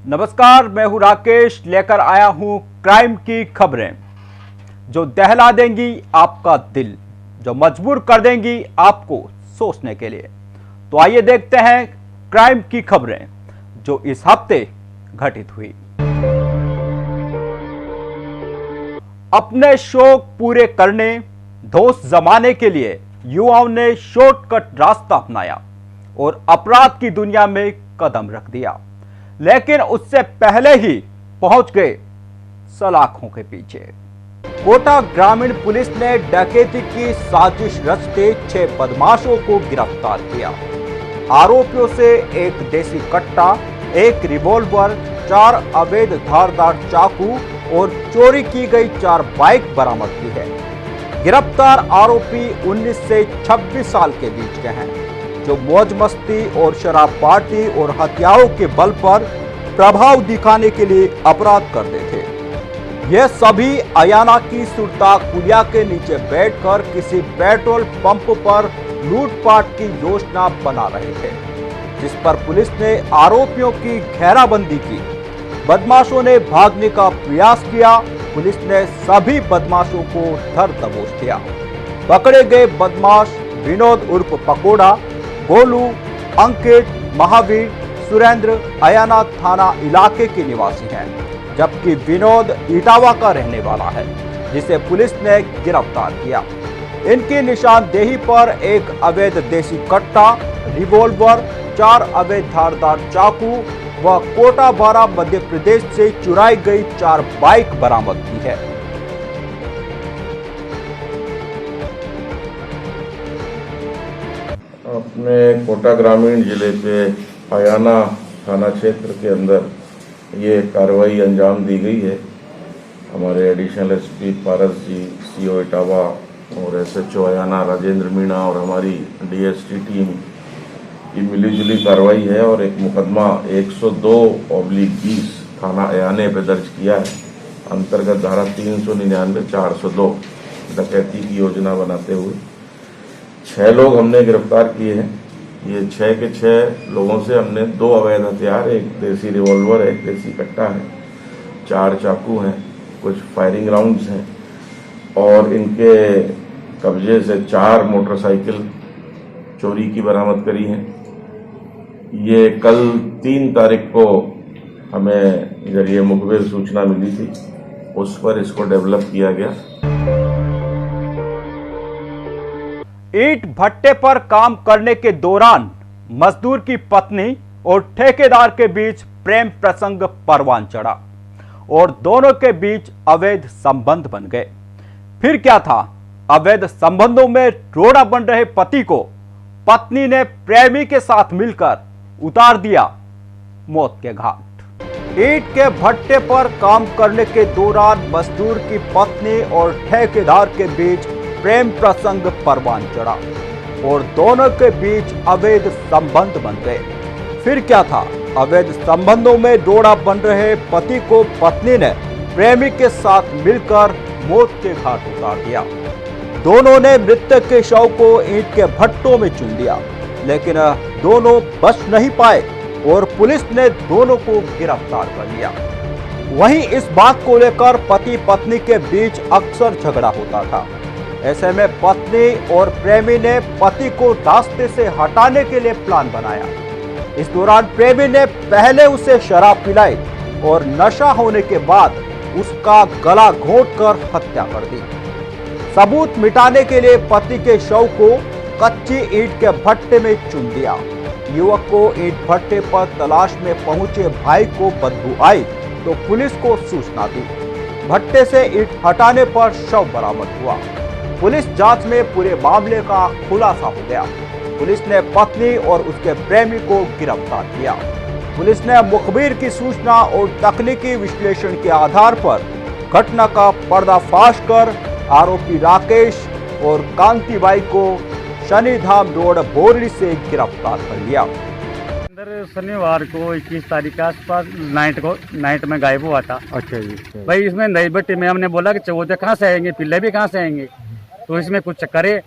नमस्कार, मैं हूं राकेश, लेकर आया हूं क्राइम की खबरें जो दहला देंगी आपका दिल, जो मजबूर कर देंगी आपको सोचने के लिए। तो आइए देखते हैं क्राइम की खबरें जो इस हफ्ते घटित हुई। अपने शौक पूरे करने, दोस्त जमाने के लिए युवाओं ने शॉर्टकट रास्ता अपनाया और अपराध की दुनिया में कदम रख दिया, लेकिन उससे पहले ही पहुंच गए सलाखों के पीछे। कोटा ग्रामीण पुलिस ने डकैती की साजिश रचते 6 बदमाशों को गिरफ्तार किया। आरोपियों से एक देसी कट्टा, एक रिवॉल्वर, 4 अवैध धारदार चाकू और चोरी की गई 4 बाइक बरामद की है। गिरफ्तार आरोपी 19 से 26 साल के बीच के हैं, जो मौज मस्ती और शराब पार्टी और हथियारों के बल पर प्रभाव दिखाने के लिए अपराध करते थे। यह सभी अयाना की सुरताक पुलिया के नीचे बैठकर किसी पेट्रोल पंप पर लूटपाट की योजना बना रहे थे, जिस पर पुलिस ने आरोपियों की घेराबंदी की। बदमाशों ने भागने का प्रयास किया। पुलिस ने सभी बदमाशों को धर दबोच दिया। पकड़े गए बदमाश विनोद उर्फ पकोड़ा, गोलू, अंकित, महावीर, सुरेंद्र अयाना थाना इलाके के निवासी हैं, जबकि विनोद इटावा का रहने वाला है, जिसे पुलिस ने गिरफ्तार किया। इनकी निशानदेही पर एक अवैध देसी कट्टा, रिवॉल्वर, 4 अवैध धारदार चाकू व कोटा बारा मध्य प्रदेश से चुराई गई 4 बाइक बरामद की है। अपने कोटा ग्रामीण जिले के अयाना थाना क्षेत्र के अंदर ये कार्रवाई अंजाम दी गई है। हमारे एडिशनल एसपी पारस जी, सीओ इटावा और एसएचओ अयाना राजेंद्र मीणा और हमारी डीएसटी टीम की मिलीजुली कार्रवाई है और एक मुकदमा 102/20 थाना अयाने पे दर्ज किया है। अंतर्गत धारा 399, 402 डकैती की योजना बनाते हुए 6 लोग हमने गिरफ्तार किए हैं। ये 6 के 6 लोगों से हमने 2 अवैध हथियार, एक देसी रिवॉल्वर, एक देसी कट्टा है, 4 चाकू हैं, कुछ फायरिंग राउंड्स हैं और इनके कब्जे से 4 मोटरसाइकिल चोरी की बरामद करी हैं। ये कल 3 तारीख को हमें जरिए मुखबिर सूचना मिली थी, उस पर इसको डेवलप किया गया। ईंट भट्टे पर काम करने के दौरान मजदूर की पत्नी और ठेकेदार के बीच प्रेम प्रसंग परवान चढ़ा और दोनों के बीच अवैध संबंध बन गए। फिर क्या था? अवैध संबंधों में रोड़ा बन रहे पति को पत्नी ने प्रेमी के साथ मिलकर उतार दिया मौत के घाट। ईंट के भट्टे पर काम करने के दौरान मजदूर की पत्नी और ठेकेदार के बीच प्रेम प्रसंग परवान चढ़ा और दोनों के बीच अवैध संबंध बन गए। फिर क्या था? अवैध संबंधों में डोरा बन रहे पति को पत्नी ने प्रेमी के साथ मिलकर मौत के घाट उतार दिया। दोनों ने मृतक के शव को ईंट के भट्टों में चुन दिया, लेकिन दोनों बच नहीं पाए और पुलिस ने दोनों को गिरफ्तार कर लिया। वहीं इस बात को लेकर पति पत्नी के बीच अक्सर झगड़ा होता था। ऐसे में पत्नी और प्रेमी ने पति को रास्ते से हटाने के लिए प्लान बनाया। इस दौरान प्रेमी ने पहले उसे शराब पिलाई और नशा होने के बाद उसका गला घोंटकर हत्या कर दी। सबूत मिटाने के लिए पति के शव को कच्ची ईंट के भट्टे में चुन दिया। युवक को ईंट भट्टे पर तलाश में पहुंचे भाई को बदबू आई तो पुलिस को सूचना दी। भट्टे से ईंट हटाने पर शव बरामद हुआ। पुलिस जांच में पूरे मामले का खुलासा हो गया। पुलिस ने पत्नी और उसके प्रेमी को गिरफ्तार किया। पुलिस ने मुखबिर की सूचना और तकनीकी विश्लेषण के आधार पर घटना का पर्दाफाश कर आरोपी राकेश और कांतिबाई को शनिधाम रोड बोरली से गिरफ्तार कर लिया। शनिवार को 21 तारीख के आसपास नाइट में गायब हुआ था। अच्छा जी। भाई इसमें नई भट्टी में हमने बोला कि चौदह कहाँ से आएंगे, पिल्ले भी कहाँ से आएंगे, तो इसमें कुछ चक्कर है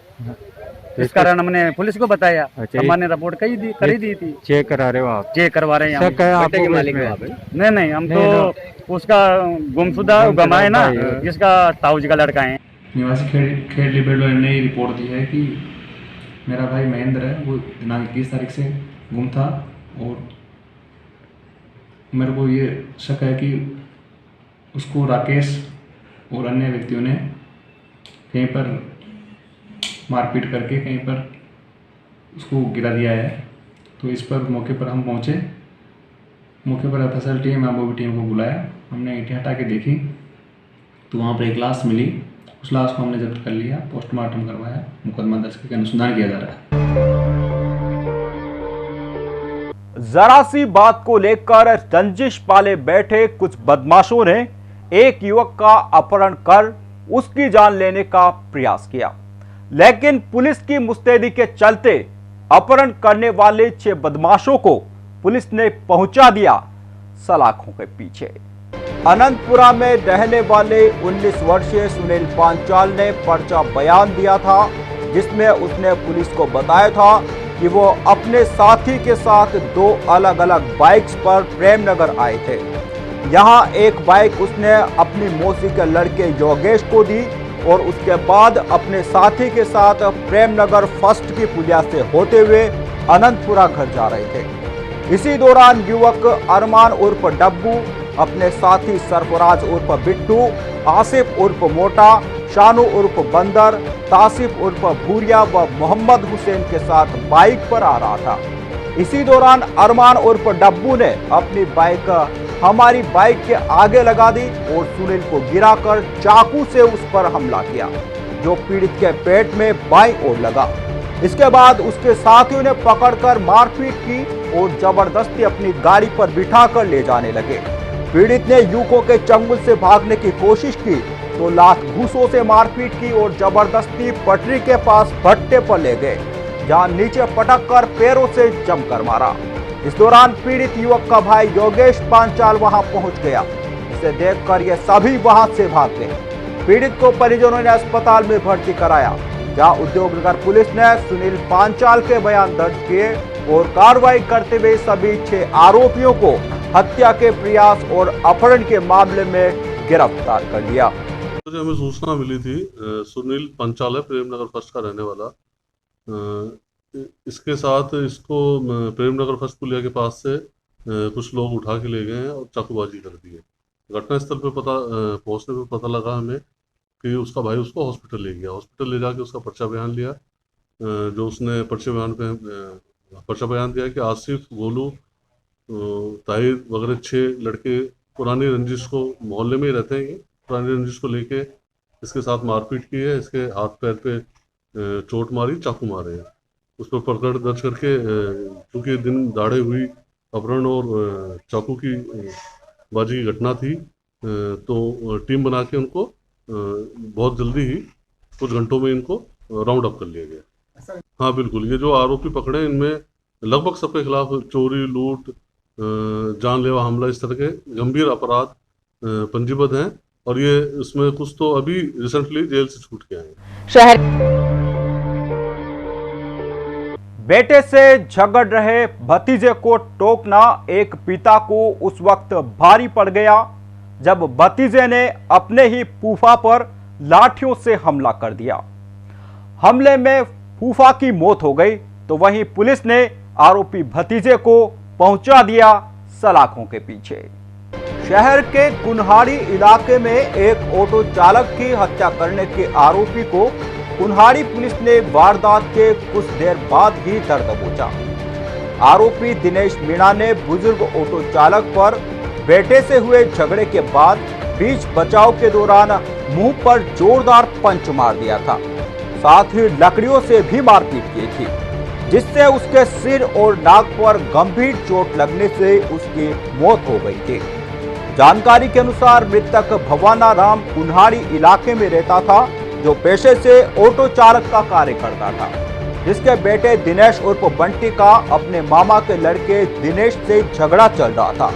इस कारण हमने पुलिस को बताया। अच्छा, हमारे रिपोर्ट करी दी थी। चेक करा रहे हो आप? चेक करवा रहे हैं। शक है आपको के मालिक इसमें? हो आप, हैं? नहीं हम तो उसका गुमशुदा गमा है ना, जिसका ताऊ जी का लड़का है। निवासी खेड़ लिबेडो ने ये रिपोर्ट दी है कि मेरा भाई महेंद्र है, वो दिनांक 21 तारीख से गुम था और मेरे को ये शक है कि उसको राकेश और अन्य व्यक्तियों ने कहीं पर मारपीट करके कहीं पर उसको गिरा दिया है। तो इस पर मौके पर हम पहुँचे। मौके पर एफएसएल टीम एमओबी टीम को बुलाया। हमने ईंटें हटा के देखी तो वहाँ पर एक लाश मिली। उस लाश को हमने जब्त कर लिया, पोस्टमार्टम करवाया, मुकदमा दर्ज करके अनुसंधान किया जा रहा है। जरा सी बात को लेकर रंजिश पाले बैठे कुछ बदमाशों ने एक युवक का अपहरण कर उसकी जान लेने का प्रयास किया, लेकिन पुलिस की मुस्तैदी के चलते अपहरण करने वाले 6 बदमाशों को पुलिस ने पहुंचा दिया सलाखों के पीछे। अनंतपुरा में रहने वाले 19 वर्षीय सुनील पांचाल ने पर्चा बयान दिया था, जिसमें उसने पुलिस को बताया था कि वो अपने साथी के साथ 2 अलग अलग बाइक्स पर प्रेमनगर आए थे। यहाँ एक बाइक उसने अपनी मौसी के लड़के योगेश को दी और उसके बाद अपने साथी के साथ प्रेमनगर फर्स्ट की पुलिया से होते हुए अनंतपुरा घर जा रहे थे। इसी दौरान युवक अरमान उर्फ डब्बू अपने साथी सरफराज उर्फ बिट्टू, आसिफ उर्फ मोटा, शानू उर्फ बंदर, तासिफ उर्फ भूरिया व मोहम्मद हुसैन के साथ बाइक पर आ रहा था। इसी दौरान अरमान उर्फ डब्बू ने अपनी बाइक हमारी बाइक के आगे लगा दी और सुनील को गिराकर चाकू से उस पर हमला किया, जो पीड़ित के पेट में बाईं ओर लगा। इसके बाद उसके साथियों ने पकड़कर मारपीट की और जबरदस्ती अपनी गाड़ी पर बिठाकर ले जाने लगे। पीड़ित ने युवकों के चंगुल से भागने की कोशिश की तो लात घूसों से मारपीट की और जबरदस्ती पटरी के पास भट्टे पर ले गए, जहां नीचे पटक कर पैरों से जमकर मारा। इस दौरान पीड़ित युवक का भाई योगेश पांचाल वहां पहुंच गया। इसे देखकर ये सभी वहां से भाग गए। पीड़ित को परिजनों ने अस्पताल में भर्ती कराया, जहां उद्योगनगर पुलिस ने सुनील पांचाल के बयान दर्ज किए और कार्रवाई करते हुए सभी 6 आरोपियों को हत्या के प्रयास और अपहरण के मामले में गिरफ्तार कर लिया। हमें सूचना मिली थी, सुनील पंचाल है, प्रेमनगर फर्स्ट का रहने वाला। इसके साथ इसको प्रेमनगर फर्स्ट पुलिया के पास से कुछ लोग उठा के ले गए हैं और चाकूबाजी कर दी है। घटनास्थल पे पहुंचने पे पता लगा हमें कि उसका भाई उसको हॉस्पिटल ले गया। हॉस्पिटल ले जाके उसका पर्चा बयान लिया, जो उसने पर्चा बयान दिया कि आसिफ, गोलू, ताहिर वगैरह 6 लड़के पुरानी रंजिश को, मोहल्ले में ही रहते हैं, पुरानी रंजिश को लेके इसके साथ मारपीट की है। इसके हाथ पैर पे चोट मारी, चाकू मारे हैं। उस पर प्रकरण दर्ज करके चूँकि दिन दाड़े हुई अपहरण और चाकू की बाजी की घटना थी, तो टीम बना के उनको बहुत जल्दी ही कुछ घंटों में इनको राउंड अप कर लिया गया। हाँ बिल्कुल, ये जो आरोपी पकड़े इनमें लगभग सबके खिलाफ चोरी, लूट, जानलेवा हमला, इस तरह के गंभीर अपराध पंजीबद्ध हैं और ये इसमें कुछ तो अभी रिसेंटली जेल से छूट के आए हैं। शहर बेटे से झगड़ रहे भतीजे को टोकना एक पिता को उस वक्त भारी पड़ गया जब भतीजे ने अपने ही फूफा पर लाठियों से हमला कर दिया। हमले में फूफा की मौत हो गई तो वहीं पुलिस ने आरोपी भतीजे को पहुंचा दिया सलाखों के पीछे। शहर के कुन्हाड़ी इलाके में एक ऑटो चालक की हत्या करने के आरोपी को कुन्हाड़ी पुलिस ने वारदात के कुछ देर बाद ही दर दबोचा। आरोपी दिनेश मीणा ने बुजुर्ग ऑटो चालक पर बेटे से हुए झगड़े के बाद बीच बचाव के दौरान मुंह पर जोरदार पंच मार दिया था, साथ ही लकड़ियों से भी मारपीट की थी, जिससे उसके सिर और नाक पर गंभीर चोट लगने से उसकी मौत हो गई थी। जानकारी के अनुसार मृतक भवाना राम कुन्हाड़ी इलाके में रहता था, जो पेशे से ऑटो चालक का कार्य करता था, जिसके बेटे दिनेश उर्फ बंटी का अपने मामा के लड़के दिनेश से झगड़ा चल रहा था।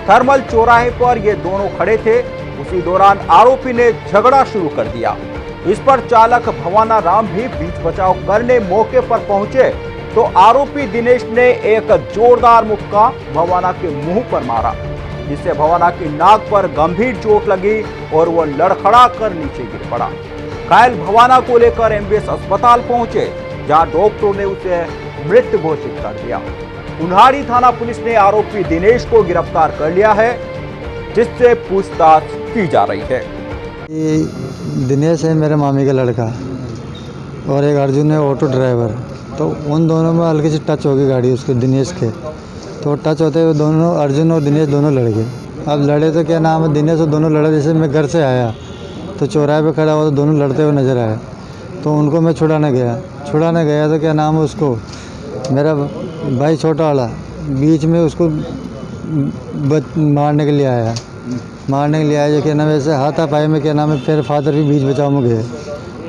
थर्मल चौराहे पर ये दोनों खड़े थे। उसी दौरान आरोपी ने झगड़ा शुरू कर दिया। इस पर चालक भवाना राम भी बीच बचाव करने मौके पर पहुंचे तो आरोपी दिनेश ने एक जोरदार मुक्का भवाना के मुंह पर मारा, जिससे भवाना की नाक पर गंभीर चोट लगी और वह लड़खड़ा कर नीचे गिर पड़ा। घायल भवाना को लेकर एमबीएस अस्पताल पहुंचे, जहां डॉक्टरों ने उसे मृत घोषित कर दिया। उन्हाड़ी थाना पुलिस ने आरोपी दिनेश को गिरफ्तार कर लिया है, जिससे पूछताछ की जा रही है। ये दिनेश है मेरे मामी का लड़का और एक अर्जुन है ऑटो ड्राइवर। तो उन दोनों में हल्की सी टच होगी गाड़ी उसके दिनेश के, तो टच होते हुए दोनों अर्जुन और दिनेश दोनों लड़ गए। अब लड़े तो क्या नाम है, दिनेश और दोनों लड़े। जैसे मैं घर से आया तो चौराहे पे खड़ा हुआ तो दोनों लड़ते हुए नज़र आए, तो उनको मैं छुड़ाने गया तो क्या नाम है उसको, मेरा भाई छोटा वाला बीच में उसको मारने के लिए आया जो क्या नाम है, ऐसे हाथापाई में क्या नाम है, फिर फादर भी बीच बचाव में गए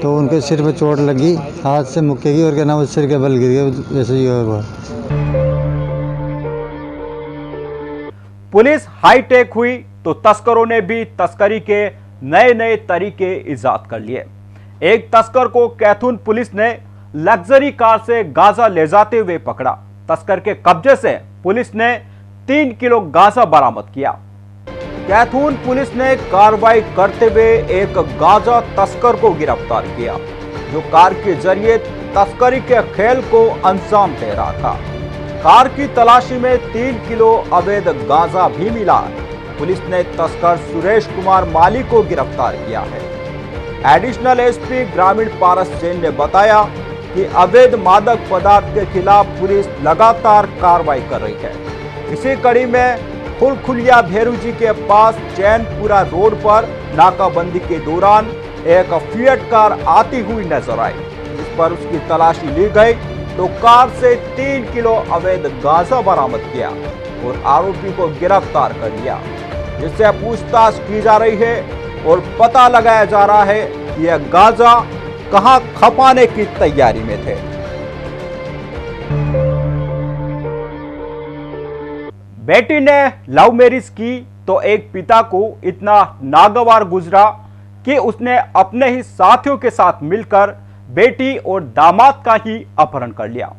तो उनके सिर पे चोट लगी, हाथ से मुक्के की और क्या नाम है सिर के बल गिर गए, ऐसे ही हुआ। पुलिस हाईटेक हुई तो तस्करों ने भी तस्करी के नए नए तरीके इजाद कर लिए। एक तस्कर को कैथून पुलिस ने लग्जरी कार से गांजा ले जाते हुए पकड़ा। तस्कर के कब्जे से पुलिस ने 3 किलो गांजा बरामद किया। कैथून पुलिस ने कार्रवाई करते हुए एक गांजा तस्कर को गिरफ्तार किया, जो कार के जरिए तस्करी के खेल को अंजाम दे रहा था। कार की तलाशी में 3 किलो अवैध गांजा भी मिला। पुलिस ने तस्कर सुरेश कुमार माली को गिरफ्तार किया है। एडिशनल एसपी ग्रामीण पारस जैन ने बताया कि अवैध मादक पदार्थ के खिलाफ पुलिस लगातार कार्रवाई कर रही है। इसी कड़ी में फुलखुलिया भेरू जी के पास चैनपुरा रोड पर नाकाबंदी के दौरान एक फिएट कार आती हुई नजर आई, जिस पर उसकी तलाशी ली गई तो कार से 3 किलो अवैध गांजा बरामद किया और आरोपी को गिरफ्तार कर लिया, जिससे पूछताछ की जा रही है और पता लगाया जा रहा है कि यह गांजा कहां खपाने की तैयारी में थे। बेटी ने लव मैरिज की तो एक पिता को इतना नागवार गुजरा कि उसने अपने ही साथियों के साथ मिलकर बेटी और दामाद का ही अपहरण कर लिया।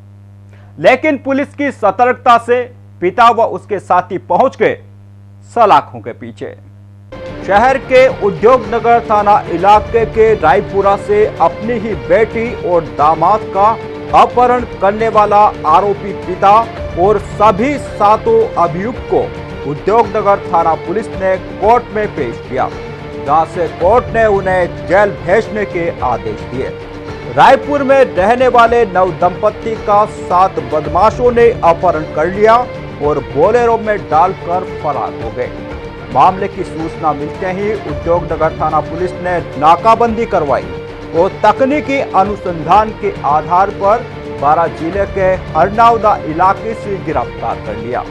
लेकिन पुलिस की सतर्कता से पिता व उसके साथी पहुंच गए सलाखों के पीछे। शहर के उद्योग नगर थाना इलाके के रायपुरा से अपनी ही बेटी और दामाद का अपहरण करने वाला आरोपी पिता और सभी 7 अभियुक्त को उद्योग नगर थाना पुलिस ने कोर्ट में पेश किया, जहां से कोर्ट ने उन्हें जेल भेजने के आदेश दिए। रायपुर में रहने वाले नव दंपत्ति का 7 बदमाशों ने अपहरण कर लिया और बोलेरो में डालकर फरार हो गए। मामले की सूचना मिलते ही उद्योग नगर थाना पुलिस ने नाकाबंदी करवाई और तकनीकी अनुसंधान के आधार पर 12 जिले के हरनावदा इलाके से गिरफ्तार कर लिया।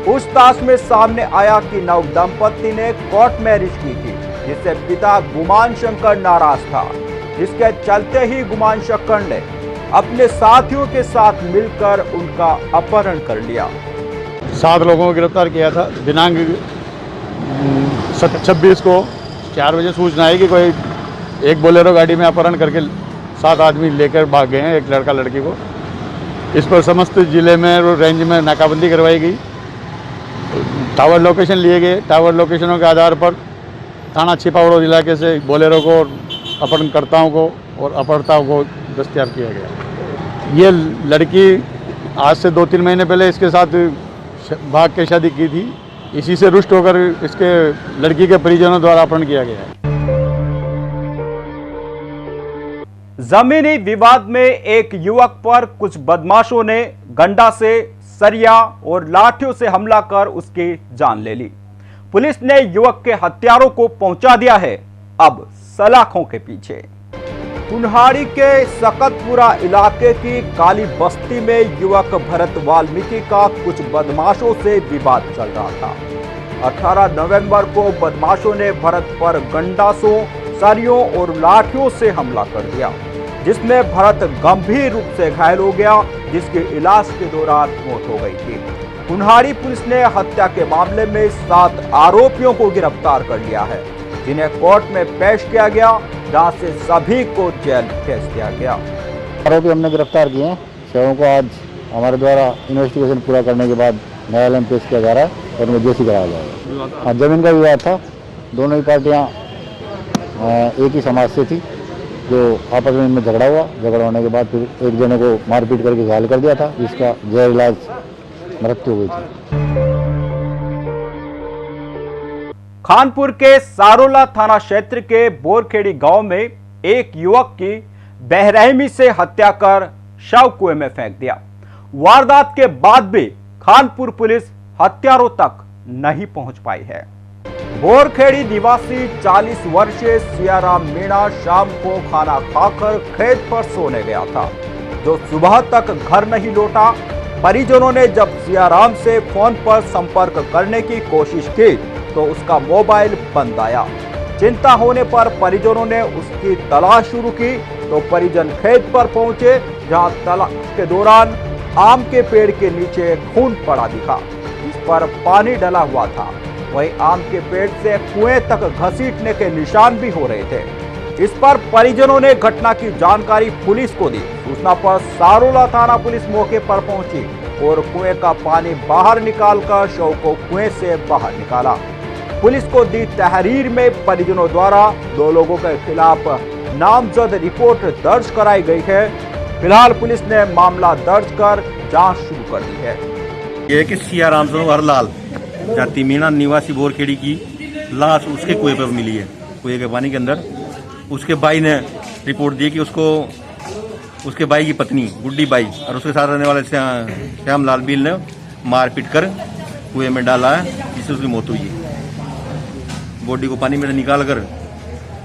पूछताछ में सामने आया कि नव दंपत्ति ने कोर्ट मैरिज की थी, जिससे पिता गुमान शंकर नाराज था, जिसके चलते ही गुमान शंकर ने अपने साथियों के साथ मिलकर उनका अपहरण कर लिया। 7 लोगों को गिरफ्तार किया था। दिनांक 26 को 4 बजे सूचना आई कि कोई एक बोलेरो गाड़ी में अपहरण करके 7 आदमी लेकर भाग गए हैं, एक लड़का लड़की को। इस पर समस्त जिले में और रेंज में नाकाबंदी करवाई गई। टावर लोकेशन लिए गए। टावर लोकेशनों के आधार पर थाना छिपावड़ो इलाके से बोलेरो को, अपहरणकर्ताओं को और अपहर्ताओं को दस्तयाब किया गया। ये लड़की आज से 2-3 महीने पहले इसके साथ भाग के शादी की थी। इसी से रुष्ट होकर इसके लड़की के परिजनों द्वारा अपहरण किया गया है। जमीनी विवाद में एक युवक पर कुछ बदमाशों ने गंडा से, सरिया और लाठियों से हमला कर उसकी जान ले ली। पुलिस ने युवक के हत्यारों को पहुंचा दिया है अब सलाखों के पीछे। कुन्हाड़ी के सकतपुरा इलाके की काली बस्ती में युवक भरत वाल्मीकि का कुछ बदमाशों से विवाद चल रहा था। 18 नवंबर को बदमाशों ने भरत पर गंडासों, सरियों और लाठियों से हमला कर दिया, जिसमें भरत गंभीर रूप से घायल हो गया, जिसके इलाज के दौरान मौत हो गई थी। कुन्हाड़ी पुलिस ने हत्या के मामले में 7 आरोपियों को गिरफ्तार कर लिया है, जिन्हें कोर्ट में पेश किया गया जहां से सभी को जेल भेज दिया गया। आरोपी हमने गिरफ्तार किए हैं। शवों को आज हमारे द्वारा इन्वेस्टिगेशन पूरा करने के बाद न्यायालय में पेश किया जा रहा है और उन्हें जेसी कराया जाएगा। हाँ, जमीन का विवाद था। दोनों ही पार्टियां एक ही समाज से थी, जो आपस में इनमें झगड़ा हुआ। झगड़ा होने के बाद फिर एक जने को मारपीट करके घायल कर दिया था, जिसका जहर इलाज मृत्यु हो गई थी। खानपुर के सारोला थाना क्षेत्र के बोरखेड़ी गांव में एक युवक की बेरहमी से हत्या कर शव कुएं में फेंक दिया। वारदात के बाद भी खानपुर पुलिस हत्यारों तक नहीं पहुंच पाई है। बोरखेड़ी निवासी 40 वर्षीय सियाराम मीणा शाम को खाना खाकर खेत पर सोने गया था, जो सुबह तक घर नहीं लौटा। परिजनों ने जब सियाराम से फोन पर संपर्क करने की कोशिश की तो उसका मोबाइल बंद आया। चिंता होने पर परिजनों ने उसकी तलाश शुरू की तो परिजन खेत पर पहुंचे, जहां तलाश के दौरान आम के पेड़ के नीचे खून पड़ा दिखा, जिस पर पानी डला हुआ था। वहीं आम के पेड़ से कुएं तक घसीटने के निशान भी हो रहे थे। इस पर परिजनों ने घटना की जानकारी पुलिस को दी। सूचना पर सारोला थाना पुलिस मौके पर पहुंची और कुएं का पानी बाहर निकालकर शव को कुएं से बाहर निकाला। पुलिस को दी तहरीर में परिजनों द्वारा 2 लोगों के खिलाफ नामजद रिपोर्ट दर्ज कराई गई है। फिलहाल पुलिस ने मामला दर्ज कर जांच शुरू कर दी है। ये कि सियाराम हरलाल जाति मीणा निवासी बोरखेड़ी की लाश उसके कुएं पर मिली है, कुएं के पानी के अंदर। उसके भाई ने रिपोर्ट दी कि उसको उसके भाई की पत्नी गुड्डी बाई और उसके साथ रहने वाले श्यामलाल बील ने मारपीट कर कुएं में डाला है, जिससे उसकी मौत हुई है। बॉडी को पानी में निकाल कर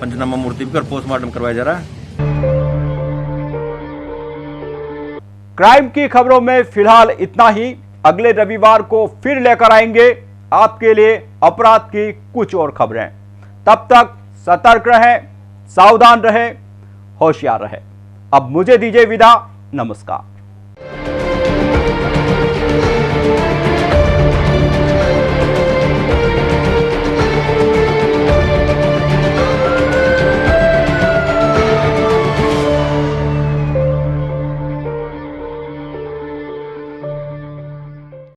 पंचनामा मूर्ति कर पोस्टमार्टम करवाया जा रहा है। क्राइम की खबरों में फिलहाल इतना ही। अगले रविवार को फिर लेकर आएंगे आपके लिए अपराध की कुछ और खबरें। तब तक सतर्क रहें, सावधान रहें, होशियार रहें। अब मुझे दीजिए विदा। नमस्कार।